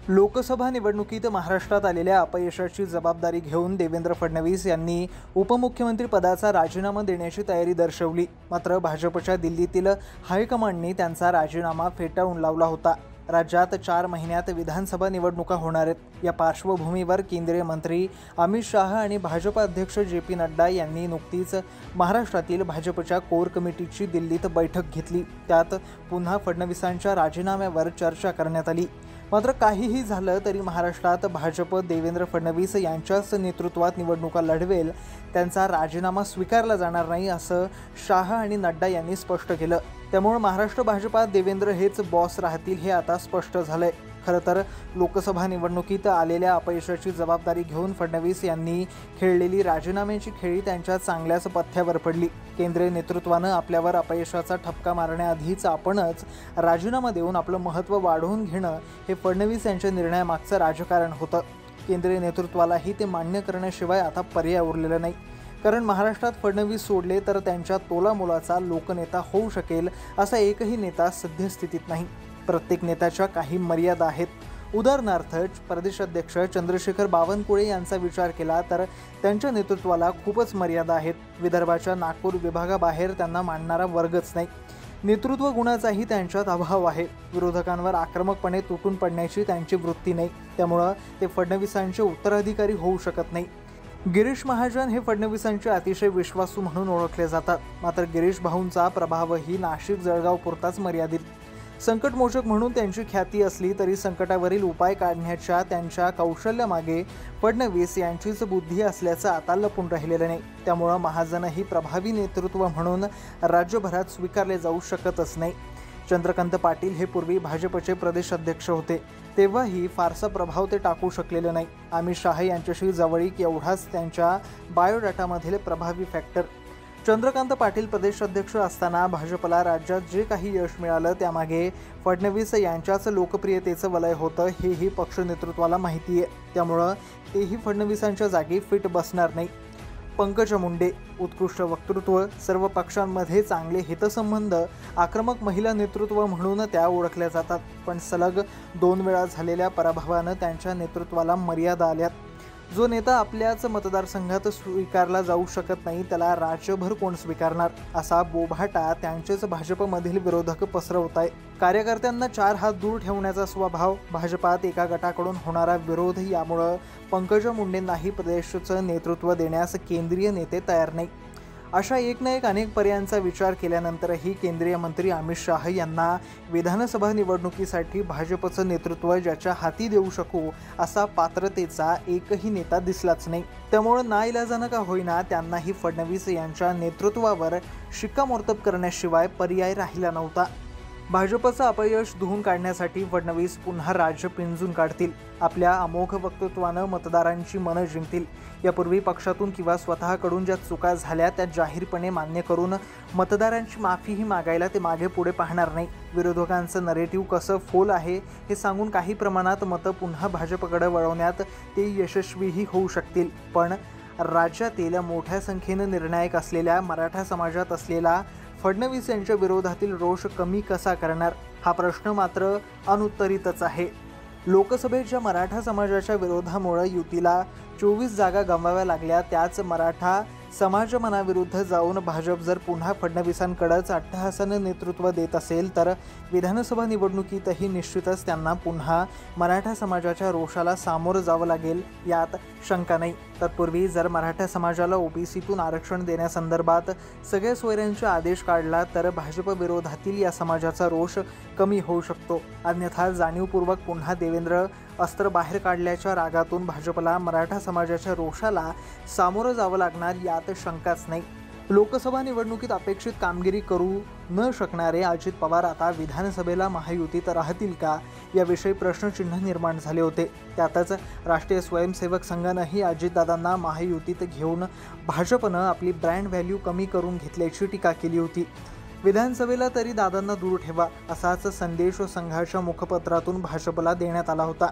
लोकसभा निवडणुकीत महाराष्ट्रात आलेल्या अपयशाची जबाबदारी घेऊन देवेंद्र फडणवीस यांनी उपमुख्यमंत्री पदाचा राजीनामा देण्याची तयारी दर्शवली। मात्र भाजपच्या दिल्लीतील हायकमांडने त्यांचा राजीनामा फेटाळून लावला होता। राज्यात 4 महिन्यात विधानसभा निवडणुका होणार आहेत। या पार्श्वभूमीवर केंद्रीय मंत्री अमित शाह आणि भाजप अध्यक्ष जे.पी. नड्डा यांनी नुकतीच महाराष्ट्रातील भाजपच्या कोर कमिटीची दिल्लीत बैठक घेतली। त्यात पुन्हा फडणवीसांच्या राजीनाम्यावर चर्चा करण्यात आली। मात्र काहीही झालं तरी महाराष्ट्रात भाजप देवेंद्र फडणवीस यांच्याच नेतृत्वात निवडणुका लढवेल, त्यांचा राजीनामा स्वीकारला जाणार नाही असं शाह आणि नड्डा यांनी स्पष्ट केलं। त्यामुळे महाराष्ट्र भाजपात देवेंद्र हेच बॉस राहतील हे आता स्पष्ट झालंय। खरं तर लोकसभा निवडणुकीत आलेल्या अपयशाची जबाबदारी घेऊन फडणवीस यांनी खेळलेली राजीनाम्याची खेळी त्यांच्या चांगल्याच पथ्यावर पडली। केंद्रीय नेतृत्वानं आपल्यावर अपयशाचा ठपका मारण्याआधीच आपणच राजीनामा देऊन आपलं महत्त्व वाढवून घेणं हे फडणवीस यांच्या निर्णयामागचं राजकारण होतं। केंद्रीय नेतृत्वालाही ते मान्य करण्याशिवाय आता पर्याय उरलेला नाही। कारण महाराष्ट्रात फडणवीस सोडले तर त्यांच्या तोलामोलाचा लोकनेता होऊ शकेल असा एकही नेता सद्यस्थितीत नाही। प्रत्येक नेत्याच्या काही मर्यादा आहेत। उदाहरणार्थ प्रदेशाध्यक्ष चंद्रशेखर बावनकुळे यांचा विचार केला तर त्यांच्या नेतृत्वाला खूपच मर्यादा आहेत। विदर्भाच्या नागपूर विभागाबाहेर त्यांना मानणारा वर्गच नाही। नेतृत्व गुणाचाही त्यांच्यात अभाव आहे। विरोधकांवर आक्रमकपणे तुटून पडण्याची त्यांची वृत्ती नाही। त्यामुळे ते फडणवीसांचे उत्तराधिकारी होऊ शकत नाही। गिरीश महाजन हे फडणवीसांचे अतिशय विश्वासू म्हणून ओळखले जातात। मात्र गिरीश भाऊंचा प्रभावही नाशिक जळगाव पुरताच मर्यादित। संकटमोचक म्हणून त्यांची ख्याती असली तरी संकटावरील उपाय काढण्याच्या त्यांच्या कौशल्यामागे फडणवीस यांचीच बुद्धी असल्याचं आता लपून राहिलेलं नाही। त्यामुळे महाजनही प्रभावी नेतृत्व म्हणून राज्यभरात स्वीकारले जाऊ शकतच नाही। चंद्रकांत पाटील हे पूर्वी भाजपचे प्रदेश अध्यक्ष होते, तेव्हाही फारसा प्रभाव ते टाकू शकलेले नाही। अमित शाह यांच्याशी जवळीक एवढाच त्यांच्या बायोडाटामधील प्रभावी फॅक्टर। चंद्रकांत पाटील प्रदेशाध्यक्ष असताना भाजपला राज्यात जे काही यश मिळालं त्यामागे फडणवीस यांच्याच लोकप्रियतेचं वलय होतं हेही पक्ष नेतृत्वाला माहिती आहे। त्यामुळं तेही फडणवीसांच्या जागी फिट बसणार नाही। पंकजा मुंडे उत्कृष्ट वक्तृत्व, सर्व पक्षांमध्ये चांगले हितसंबंध, आक्रमक महिला नेतृत्व म्हणून त्या ओळखल्या जातात। पण सलग 2 वेळा झालेल्या पराभवानं त्यांच्या नेतृत्वाला मर्यादा आल्यात। जो नेता आपल्याच मतदारसंघात स्वीकारला जाऊ शकत नाही त्याला राज्यभर कोण स्वीकारणार असा बोभाटा त्यांचेच भाजपमधील विरोधक पसरवत आहे। कार्यकर्त्यांना 4 हात दूर ठेवण्याचा स्वभाव, भाजपात एका गटाकडून होणारा विरोध यामुळे पंकजा मुंडेंनाही प्रदेशचं नेतृत्व देण्यास केंद्रीय नेते तयार नाही। अशा एक ना एक अनेक पर्यायांचा विचार केल्यानंतरही केंद्रीय मंत्री अमित शाह यांना विधानसभा निवडणुकीसाठी भाजपचं नेतृत्व ज्याच्या हाती देऊ शकू असा पात्रतेचा एकही नेता दिसलाच नाही। त्यामुळे नाईलाजानं का होईना त्यांनाही फडणवीस यांच्या नेतृत्वावर शिक्कामोर्तब करण्याशिवाय पर्याय राहिला नव्हता। भाजपचं अपयश धुवून काढण्यासाठी फडणवीस पुन्हा राज्य पिंजून काढतील। आपल्या अमोघ वक्तृत्वानं मतदारांची मनं जिंकतील। यापूर्वी पक्षातून किंवा स्वतःकडून ज्या चुका झाल्या त्या जाहीरपणे मान्य करून मतदारांची माफीही मागायला ते मागे पुढे पाहणार नाही। विरोधकांचं नरेटिव्ह कसं फोल आहे हे सांगून काही प्रमाणात मतं पुन्हा भाजपकडे वळवण्यात ते यशस्वीही होऊ शकतील। पण राज्यातील मोठ्या संख्येनं निर्णायक असलेल्या मराठा समाजात असलेला फडणवीस यांच्या विरोधातील रोष कमी कसा करणार हा प्रश्न मात्र अनुत्तरितच आहे। लोकसभेच्या मराठा समाजाच्या विरोधामुळे युतीला 24 जागा गमवाव्या लागल्या। त्याच मराठा समाज मनाविरुद्ध जाऊन भाजप जर पुन्हा फडणवीसांकडेच अट्टहासानं नेतृत्व देत असेल तर विधानसभा निवडणुकीतही निश्चितच त्यांना पुन्हा मराठा समाजाच्या रोषाला सामोरं जावं लागेल, यात शंका नाही। तत्पूर्वी जर मराठा समाजाला ओबीसीतून आरक्षण देण्यासंदर्भात सगळ्या सोयऱ्यांचे आदेश काढला तर भाजप विरोधातील या समाजाचा रोष कमी होऊ शकतो। अन्यथा जाणीवपूर्वक पुन्हा देवेंद्र अस्त्र बाहेर काढल्याच्या रागातून भाजपला मराठा समाजाच्या रोषाला सामोरं जावं लागणार यात शंकाच नाही। लोकसभा निवडणुकीत अपेक्षित कामगिरी करू न शकणारे अजित पवार आता विधानसभेला महायुतीत राहतील का याविषयी प्रश्नचिन्ह निर्माण झाले होते। त्यातच राष्ट्रीय स्वयंसेवक संघानंही अजितदादांना महायुतीत घेऊन भाजपनं आपली ब्रँड व्हॅल्यू कमी करून घेतल्याची टीका केली होती। विधानसभेला तरी दादांना दूर ठेवा असाच संदेश संघाच्या मुखपत्रातून भाजपला देण्यात आला होता।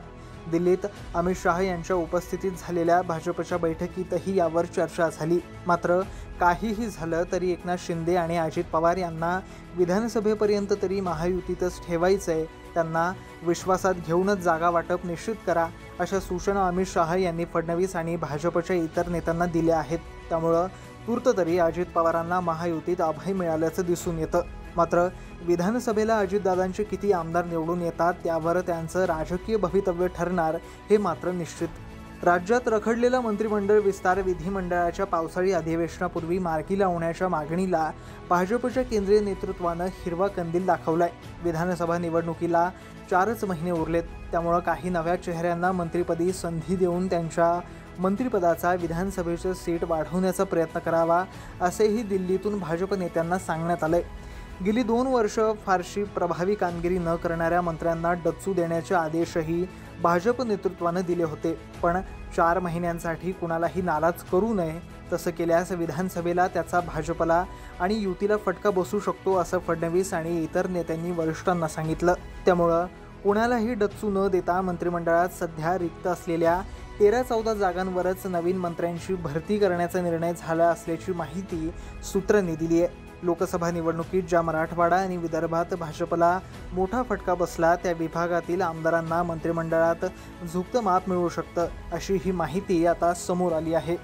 दिल्लीत अमित शहा यांच्या उपस्थितीत झालेल्या भाजपच्या बैठकीतही यावर चर्चा झाली। मात्र काहीही झालं तरी एकनाथ शिंदे आणि अजित पवार यांना विधानसभेपर्यंत तरी महायुतीतच ठेवायचंय, त्यांना विश्वासात घेऊनच जागा वाटप निश्चित करा, अशा सूचना अमित शहा यांनी फडणवीस आणि भाजपच्या इतर नेत्यांना दिल्या आहेत। त्यामुळे तूर्त तरी अजित पवारांना महायुतीत अभय मिळाल्याचं दिसून येतं। मात्र विधानसभेला अजितदादांचे किती आमदार निवडून येतात त्यावर त्यांचं राजकीय भवितव्य ठरणार हे मात्र निश्चित। राज्यात रखडलेला मंत्रिमंडळ विस्तार विधिमंडळाच्या पावसाळी अधिवेशनापूर्वी मार्गी लावण्याच्या मागणीला भाजपच्या केंद्रीय नेतृत्वानं हिरवा कंदील दाखवलाय। विधानसभा निवडणुकीला 4च महिने उरलेत, त्यामुळे काही नव्या चेहऱ्यांना मंत्रिपदी संधी देऊन त्यांच्या मंत्रिपदाचा विधानसभेचं सीट वाढवण्याचा प्रयत्न करावा, असेही दिल्लीतून भाजप नेत्यांना सांगण्यात आलंय। गेली 2 वर्ष फारशी प्रभावी कामगिरी न करणाऱ्या मंत्र्यांना डच्चू देण्याचे आदेशही भाजप नेतृत्वानं दिले होते, पण 4 महिन्यांसाठी कुणालाही नाराज करू नये, तसं केल्यास विधानसभेला त्याचा भाजपला आणि युतीला फटका बसू शकतो, असं फडणवीस आणि इतर नेत्यांनी वरिष्ठांना सांगितलं। त्यामुळं कुणालाही डच्चू न देता मंत्रिमंडळात सध्या रिक्त असलेल्या 13-14 जागांवरच नवीन मंत्र्यांची भरती करण्याचा निर्णय झाला असल्याची माहिती सूत्रांनी दिली आहे। लोकसभा निवडणुकीत ज्या मराठवाडा आणि विदर्भात भाजपला मोठा फटका बसला त्या विभागातील आमदारांना मंत्रिमंडळात झुकतं माप मिळू शकतं, अशी ही माहिती आता समोर आली आहे।